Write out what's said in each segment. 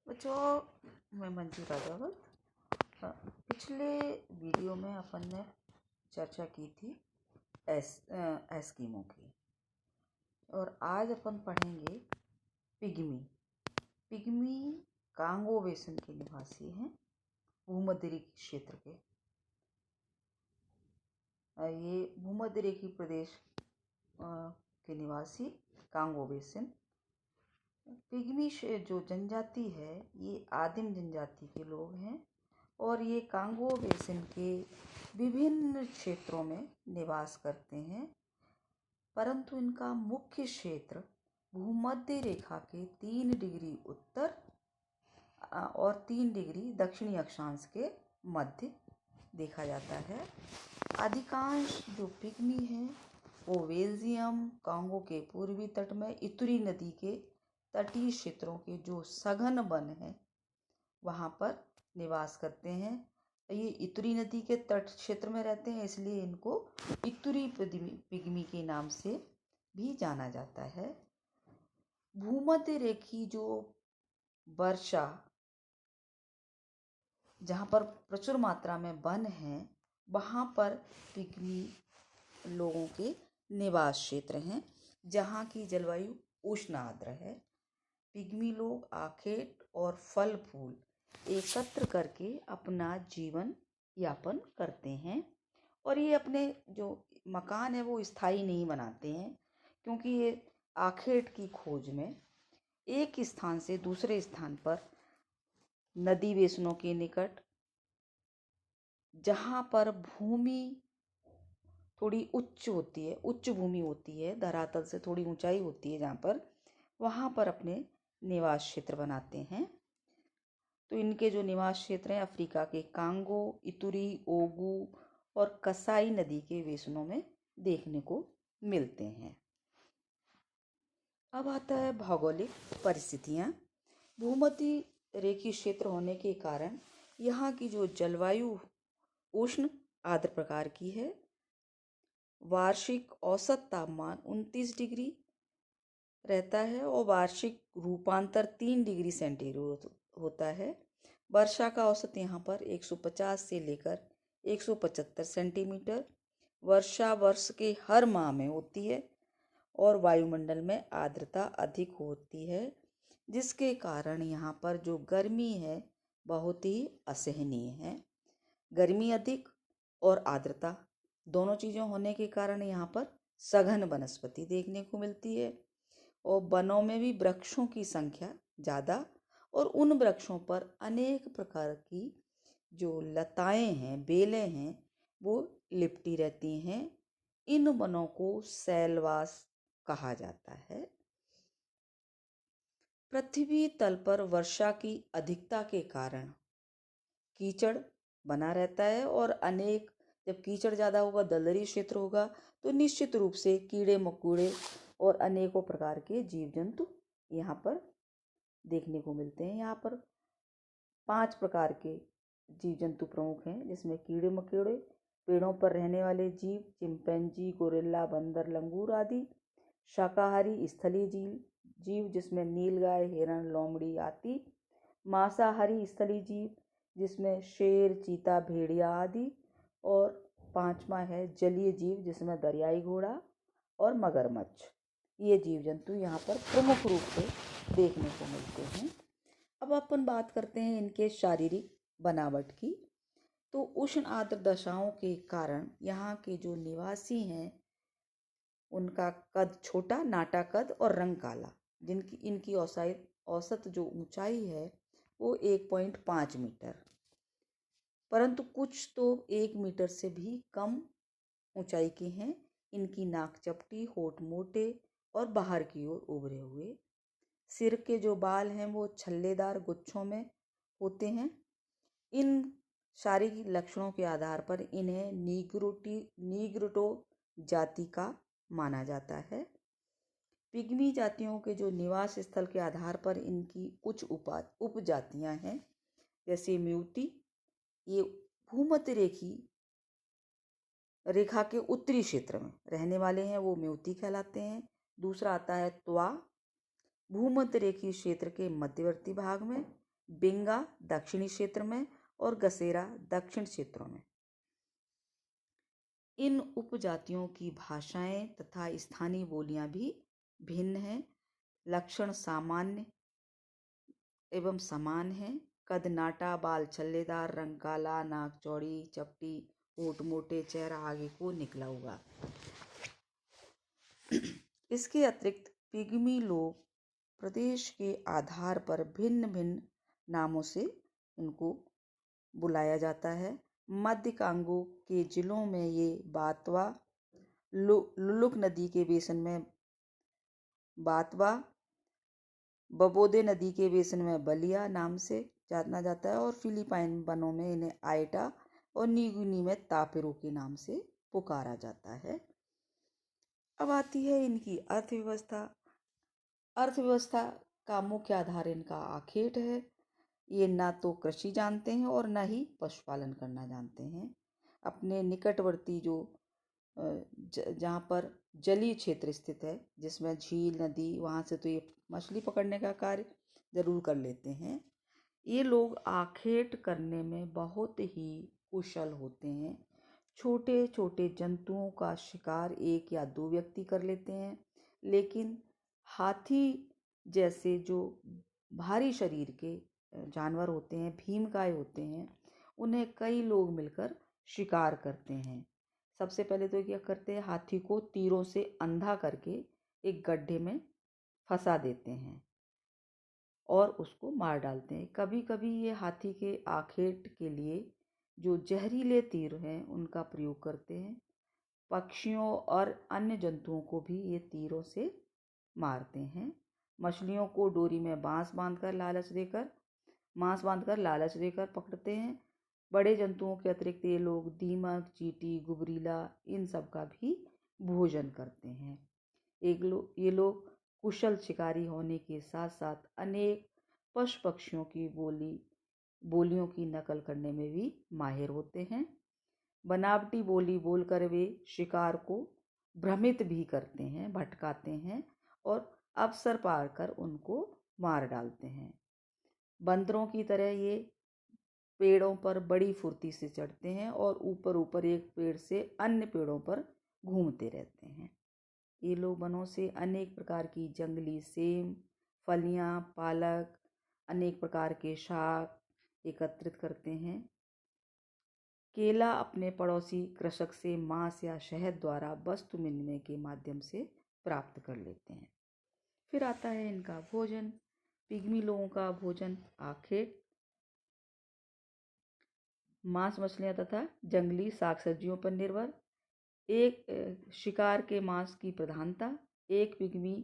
बच्चों, मैं मंजू राजावत। पिछले वीडियो में अपन ने चर्चा की थी एस्किमो की, और आज अपन पढ़ेंगे पिग्मी। पिग्मी कांगो बेसिन के निवासी हैं, भूमध्यरेखीय क्षेत्र के। ये भूमध्यरेखीय प्रदेश के निवासी कांगो बेसिन। पिग्मी जो जनजाति है, ये आदिम जनजाति के लोग हैं और ये कांगो बेसिन के विभिन्न क्षेत्रों में निवास करते हैं, परंतु इनका मुख्य क्षेत्र भूमध्य रेखा के 3 डिग्री उत्तर और 3 डिग्री दक्षिणी अक्षांश के मध्य देखा जाता है। अधिकांश जो पिग्मी हैं वो बेल्जियम कांगो के पूर्वी तट में इतुरी नदी के तटीय क्षेत्रों के जो सघन वन हैं वहाँ पर निवास करते हैं। ये इतुरी नदी के तट क्षेत्र में रहते हैं, इसलिए इनको इतुरी पिग्मी के नाम से भी जाना जाता है। भूमध्य रेखी जो वर्षा, जहाँ पर प्रचुर मात्रा में वन हैं, वहाँ पर पिग्मी लोगों के निवास क्षेत्र हैं, जहाँ की जलवायु उष्ण आर्द्र है। पिग्मी लोग आखेट और फल फूल एकत्र करके अपना जीवन यापन करते हैं, और ये अपने जो मकान है वो स्थायी नहीं बनाते हैं, क्योंकि ये आखेट की खोज में एक स्थान से दूसरे स्थान पर नदी बेसिनों के निकट, जहाँ पर भूमि थोड़ी उच्च होती है, उच्च भूमि होती है, धरातल से थोड़ी ऊंचाई होती है जहाँ पर, वहाँ पर अपने निवास क्षेत्र बनाते हैं। तो इनके जो निवास क्षेत्र हैं अफ्रीका के कांगो, इतुरी, ओगू और कसाई नदी के बेसिनों में देखने को मिलते हैं। अब आता है भौगोलिक परिस्थितियाँ। भूमध्य रेखीय क्षेत्र होने के कारण यहाँ की जो जलवायु उष्ण आर्द्र प्रकार की है। वार्षिक औसत तापमान 29 डिग्री रहता है और वार्षिक रूपांतर 3 डिग्री सेंटीग्रेड होता है। वर्षा का औसत यहाँ पर 150 से लेकर 175 सेंटीमीटर वर्षा वर्ष के हर माह में होती है, और वायुमंडल में आर्द्रता अधिक होती है, जिसके कारण यहाँ पर जो गर्मी है बहुत ही असहनीय है। गर्मी अधिक और आर्द्रता दोनों चीज़ों होने के कारण यहाँ पर सघन वनस्पति देखने को मिलती है, और वनों में भी वृक्षों की संख्या ज़्यादा, और उन वृक्षों पर अनेक प्रकार की जो लताएं हैं, बेलें हैं, वो लिपटी रहती हैं। इन वनों को शैलवास कहा जाता है। पृथ्वी तल पर वर्षा की अधिकता के कारण कीचड़ बना रहता है, और जब कीचड़ ज़्यादा होगा, दलदली क्षेत्र होगा, तो निश्चित रूप से कीड़े मकोड़े और अनेकों प्रकार के जीव जंतु यहाँ पर देखने को मिलते हैं। यहाँ पर 5 प्रकार के जीव जंतु प्रमुख हैं, जिसमें कीड़े मकोड़े, पेड़ों पर रहने वाले जीव, चिंपैंजी, गोरिल्ला, बंदर, लंगूर आदि। शाकाहारी स्थलीय जीव जिसमें नीलगाय, हिरण, लोमड़ी आदि। मांसाहारी स्थलीय जीव जिसमें शेर, चीता, भेड़िया आदि। और 5वां है जलीय जीव, जिसमें दरियाई घोड़ा और मगरमच्छ। ये जीव जंतु यहाँ पर प्रमुख रूप से देखने को मिलते हैं। अब अपन बात करते हैं इनके शारीरिक बनावट की। तो उष्ण आर्द्र दशाओं के कारण यहाँ के जो निवासी हैं उनका कद छोटा, नाटा कद और रंग काला। इनकी औसत जो ऊंचाई है वो 1.5 मीटर, परंतु कुछ तो 1 मीटर से भी कम ऊंचाई के हैं। इनकी नाक चपटी, होठ मोटे और बाहर की ओर उभरे हुए। सिर के जो बाल हैं वो छल्लेदार गुच्छों में होते हैं। इन शारीरिक लक्षणों के आधार पर इन्हें नीग्रोटो जाति का माना जाता है। पिग्मी जातियों के जो निवास स्थल के आधार पर इनकी कुछ उपजातियां हैं, जैसे म्यूटी, ये भूमध्य रेखा के उत्तरी क्षेत्र में रहने वाले हैं, वो म्यूटी कहलाते हैं। दूसरा आता है त्वा, भूमध्य रेखीय क्षेत्र के मध्यवर्ती भाग में बिंगा दक्षिणी क्षेत्र में और गसेरा दक्षिण क्षेत्रों में। इन उपजातियों की भाषाएं तथा स्थानीय बोलियां भी भिन्न हैं। लक्षण सामान्य एवं समान हैं। कद नाटा, बाल छल्लेदार, रंग काला, नाक चौड़ी, चपटी, होंठ मोटे, चेहरा आगे को निकला हुआ। इसके अतिरिक्त पिग्मी लोग प्रदेश के आधार पर भिन्न भिन्न नामों से इनको बुलाया जाता है। मध्य कांगो के जिलों में ये बातवा, लुलुक नदी के बेसिन में बातवा, बबोदे नदी के बेसिन में बलिया नाम से जाना जाता है और फिलीपाइन वनों में इन्हें आइटा और न्यूगिनी में तापिरो के नाम से पुकारा जाता है। अब आती है इनकी अर्थव्यवस्था। अर्थव्यवस्था का मुख्य आधार इनका आखेट है। ये ना तो कृषि जानते हैं और ना ही पशुपालन करना जानते हैं। अपने निकटवर्ती जो जहाँ पर जलीय क्षेत्र स्थित है, जिसमें झील, नदी, वहाँ से तो ये मछली पकड़ने का कार्य जरूर कर लेते हैं। ये लोग आखेट करने में बहुत ही कुशल होते हैं। छोटे छोटे जंतुओं का शिकार 1 या 2 व्यक्ति कर लेते हैं, लेकिन हाथी जैसे जो भारी शरीर के जानवर होते हैं, भीमकाय होते हैं, उन्हें कई लोग मिलकर शिकार करते हैं। सबसे पहले तो क्या करते हैं, हाथी को तीरों से अंधा करके एक गड्ढे में फंसा देते हैं और उसको मार डालते हैं। कभी कभी ये हाथी के आखेट के लिए जो जहरीले तीर हैं उनका प्रयोग करते हैं। पक्षियों और अन्य जंतुओं को भी ये तीरों से मारते हैं। मछलियों को डोरी में मांस बांधकर लालच देकर पकड़ते हैं। बड़े जंतुओं के अतिरिक्त ये लोग दीमक, चींटी, गुबरीला इन सब का भी भोजन करते हैं। ये लोग कुशल शिकारी होने के साथ साथ अनेक पशु पक्षियों की बोलियों की नकल करने में भी माहिर होते हैं। बनावटी बोली बोलकर वे शिकार को भ्रमित भी करते हैं, भटकाते हैं और अवसर पाकर उनको मार डालते हैं। बंदरों की तरह ये पेड़ों पर बड़ी फुर्ती से चढ़ते हैं और ऊपर एक पेड़ से अन्य पेड़ों पर घूमते रहते हैं। ये लोग वनों से अनेक प्रकार की जंगली सेम, फलियां, पालक, अनेक प्रकार के शाक एकत्रित करते हैं। केला अपने पड़ोसी कृषक से मांस या शहद द्वारा वस्तु विनिमय के माध्यम से प्राप्त कर लेते हैं। फिर आता है इनका भोजन। पिग्मी लोगों का भोजन आखेट, मांस, मछलियां तथा जंगली साग सब्जियों पर निर्भर। एक शिकार के मांस की प्रधानता। एक पिग्मी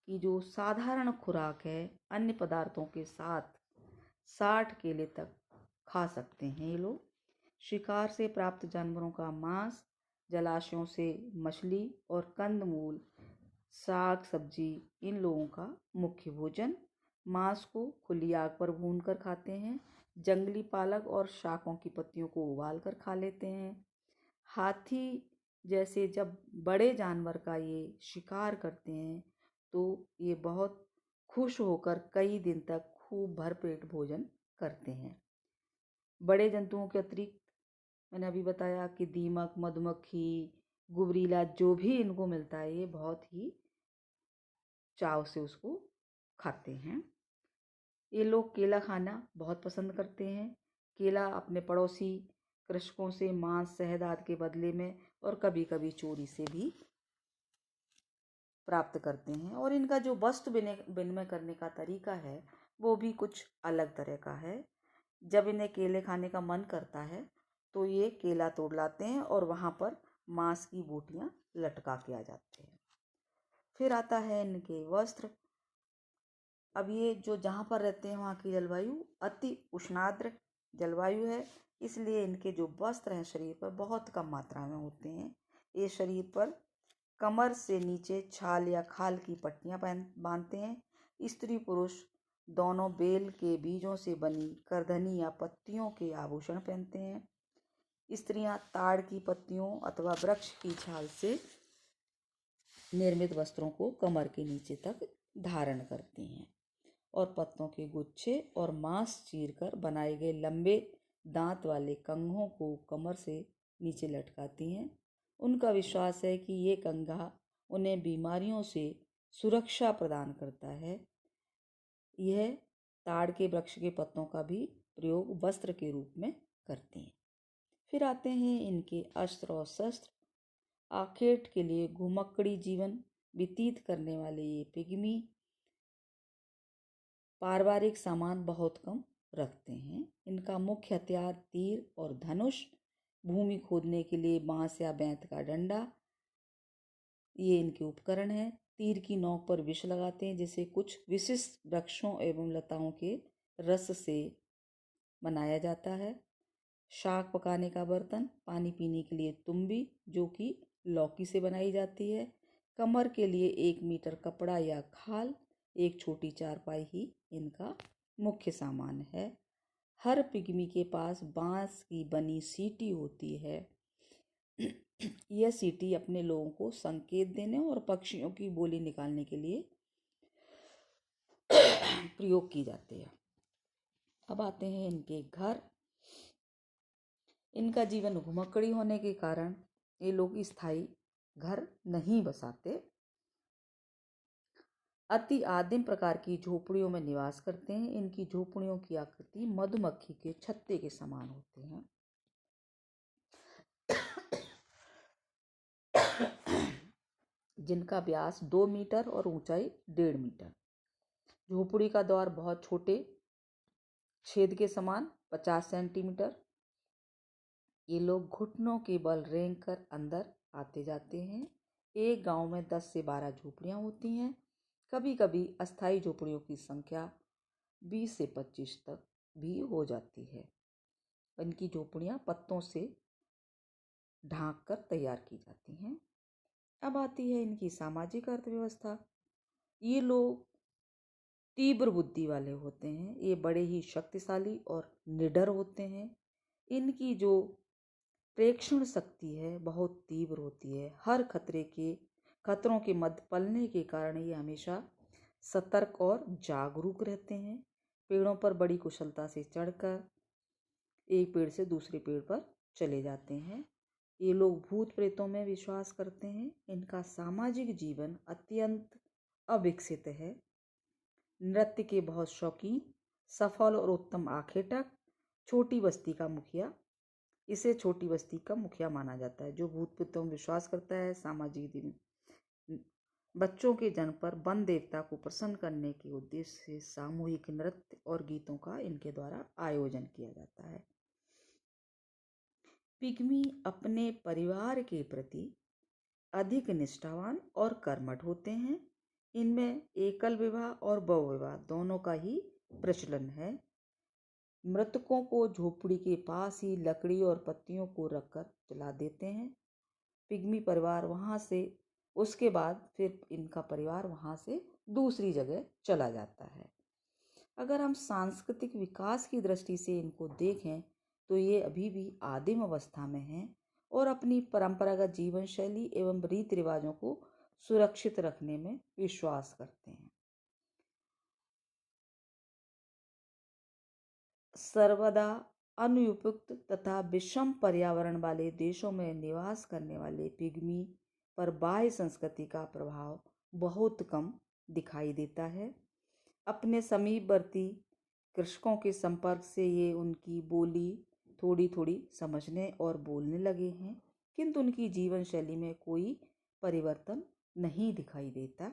की जो साधारण खुराक है, अन्य पदार्थों के साथ 60 केले तक खा सकते हैं ये लोग। शिकार से प्राप्त जानवरों का मांस, जलाशयों से मछली और कंदमूल, साग सब्जी इन लोगों का मुख्य भोजन। मांस को खुली आग पर भूनकर खाते हैं। जंगली पालक और शाकों की पत्तियों को उबाल कर खा लेते हैं। हाथी जैसे जब बड़े जानवर का ये शिकार करते हैं तो ये बहुत खुश होकर कई दिन तक खूब भरपेट भोजन करते हैं। बड़े जंतुओं के अतिरिक्त मैंने अभी बताया कि दीमक, मधुमक्खी, गुबरीला जो भी इनको मिलता है ये बहुत ही चाव से उसको खाते हैं। ये लोग केला खाना बहुत पसंद करते हैं। केला अपने पड़ोसी कृषकों से मांस, शहद आदि के बदले में और कभी कभी चोरी से भी प्राप्त करते हैं। और इनका जो वस्तु विनिमय करने का तरीका है वो भी कुछ अलग तरह का है। जब इन्हें केले खाने का मन करता है तो ये केला तोड़ लाते हैं और वहाँ पर मांस की बोटियाँ लटका के आ जाते हैं। फिर आता है इनके वस्त्र। अब ये जो जहाँ पर रहते हैं वहाँ की जलवायु अति उष्णाद्र जलवायु है, इसलिए इनके जो वस्त्र हैं शरीर पर बहुत कम मात्रा में होते हैं। ये शरीर पर कमर से नीचे छाल या खाल की पट्टियाँ बांधते हैं। स्त्री पुरुष दोनों बेल के बीजों से बनी करधनी या पत्तियों के आभूषण पहनते हैं। स्त्रियां ताड़ की पत्तियों अथवा वृक्ष की छाल से निर्मित वस्त्रों को कमर के नीचे तक धारण करती हैं। और पत्तों के गुच्छे और मांस चीरकर बनाए गए लंबे दांत वाले कंघों को कमर से नीचे लटकाती हैं। उनका विश्वास है कि ये कंघा उन्हें बीमारियों से सुरक्षा प्रदान करता है। यह ताड़ के वृक्ष के पत्तों का भी प्रयोग वस्त्र के रूप में करते हैं। फिर आते हैं इनके अस्त्र और शस्त्र। आखेट के लिए घुमक्कड़ी जीवन व्यतीत करने वाले ये पिग्मी पारिवारिक सामान बहुत कम रखते हैं। इनका मुख्य हथियार तीर और धनुष, भूमि खोदने के लिए बांस या बेंत का डंडा, ये इनके उपकरण हैं। तीर की नोक पर विष लगाते हैं, जिसे कुछ विशिष्ट वृक्षों एवं लताओं के रस से बनाया जाता है। शाक पकाने का बर्तन, पानी पीने के लिए तुम्बी, जो कि लौकी से बनाई जाती है। कमर के लिए 1 मीटर कपड़ा या खाल, एक छोटी चारपाई ही इनका मुख्य सामान है। हर पिग्मी के पास बांस की बनी सीटी होती है। यह सीटी अपने लोगों को संकेत देने और पक्षियों की बोली निकालने के लिए प्रयोग की जाती है। अब आते हैं इनके घर। इनका जीवन घुमक्कड़ी होने के कारण ये लोग स्थायी घर नहीं बसाते, अति आदिम प्रकार की झोपड़ियों में निवास करते हैं। इनकी झोपड़ियों की आकृति मधुमक्खी के छत्ते के समान होते हैं। जिनका व्यास 2 मीटर और ऊंचाई 1.5 मीटर। झोपड़ी का द्वार बहुत छोटे छेद के समान 50 सेंटीमीटर। ये लोग घुटनों के बल रेंग कर अंदर आते जाते हैं। एक गांव में 10 से 12 झोपड़ियां होती हैं। कभी कभी अस्थायी झोपड़ियों की संख्या 20 से 25 तक भी हो जाती है। इनकी झोपड़ियां पत्तों से ढांक कर तैयार की जाती हैं। अब आती है इनकी सामाजिक अर्थव्यवस्था। ये लोग तीव्र बुद्धि वाले होते हैं। ये बड़े ही शक्तिशाली और निडर होते हैं। इनकी जो प्रेक्षण शक्ति है बहुत तीव्र होती है। हर खतरों के मध्य पलने के कारण ये हमेशा सतर्क और जागरूक रहते हैं। पेड़ों पर बड़ी कुशलता से चढ़कर एक पेड़ से दूसरे पेड़ पर चले जाते हैं। ये लोग भूत प्रेतों में विश्वास करते हैं। इनका सामाजिक जीवन अत्यंत अविकसित है। नृत्य के बहुत शौकीन, सफल और उत्तम आखेटक, छोटी बस्ती का मुखिया। इसे छोटी बस्ती का मुखिया माना जाता है, जो भूत प्रेतों में विश्वास करता है। सामाजिक दिन बच्चों के जन्म पर वन देवता को प्रसन्न करने के उद्देश्य से सामूहिक नृत्य और गीतों का इनके द्वारा आयोजन किया जाता है। पिग्मी अपने परिवार के प्रति अधिक निष्ठावान और कर्मठ होते हैं। इनमें एकल विवाह और बहुविवाह दोनों का ही प्रचलन है। मृतकों को झोपड़ी के पास ही लकड़ी और पत्तियों को रखकर जला देते हैं। पिग्मी परिवार वहां से उसके बाद फिर इनका परिवार वहां से दूसरी जगह चला जाता है। अगर हम सांस्कृतिक विकास की दृष्टि से इनको देखें तो ये अभी भी आदिम अवस्था में हैं और अपनी परंपरागत जीवन शैली एवं रीति रिवाजों को सुरक्षित रखने में विश्वास करते हैं। सर्वदा अनुपयुक्त तथा विषम पर्यावरण वाले देशों में निवास करने वाले पिग्मी पर बाह्य संस्कृति का प्रभाव बहुत कम दिखाई देता है। अपने समीपवर्ती कृषकों के संपर्क से ये उनकी बोली थोड़ी थोड़ी समझने और बोलने लगे हैं, किंतु उनकी जीवन शैली में कोई परिवर्तन नहीं दिखाई देता।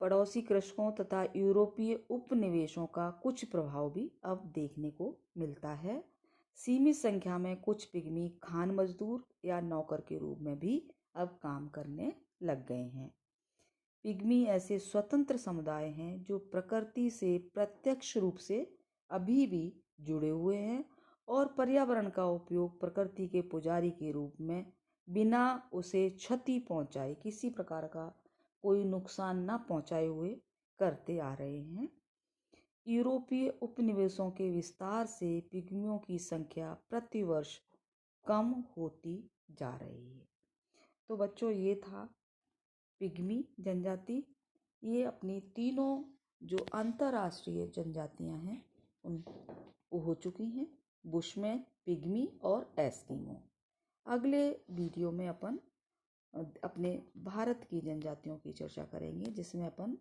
पड़ोसी कृषकों तथा यूरोपीय उपनिवेशों का कुछ प्रभाव भी अब देखने को मिलता है। सीमित संख्या में कुछ पिग्मी खान मजदूर या नौकर के रूप में भी अब काम करने लग गए हैं। पिग्मी ऐसे स्वतंत्र समुदाय हैं जो प्रकृति से प्रत्यक्ष रूप से अभी भी जुड़े हुए हैं और पर्यावरण का उपयोग प्रकृति के पुजारी के रूप में बिना उसे क्षति पहुंचाए, किसी प्रकार का कोई नुकसान न पहुंचाए हुए करते आ रहे हैं। यूरोपीय उपनिवेशों के विस्तार से पिग्मियों की संख्या प्रतिवर्ष कम होती जा रही है। तो बच्चों, ये था पिग्मी जनजाति, ये अपनी तीनों जो अंतर्राष्ट्रीय जनजातियां हैं उन वो हो चुकी हैं, बुशमैन, पिग्मी और एस्किमो। अगले वीडियो में अपन अपने भारत की जनजातियों की चर्चा करेंगे, जिसमें अपन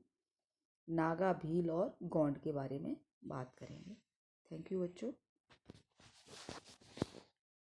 नागा, भील और गोंड के बारे में बात करेंगे। थैंक यू बच्चों।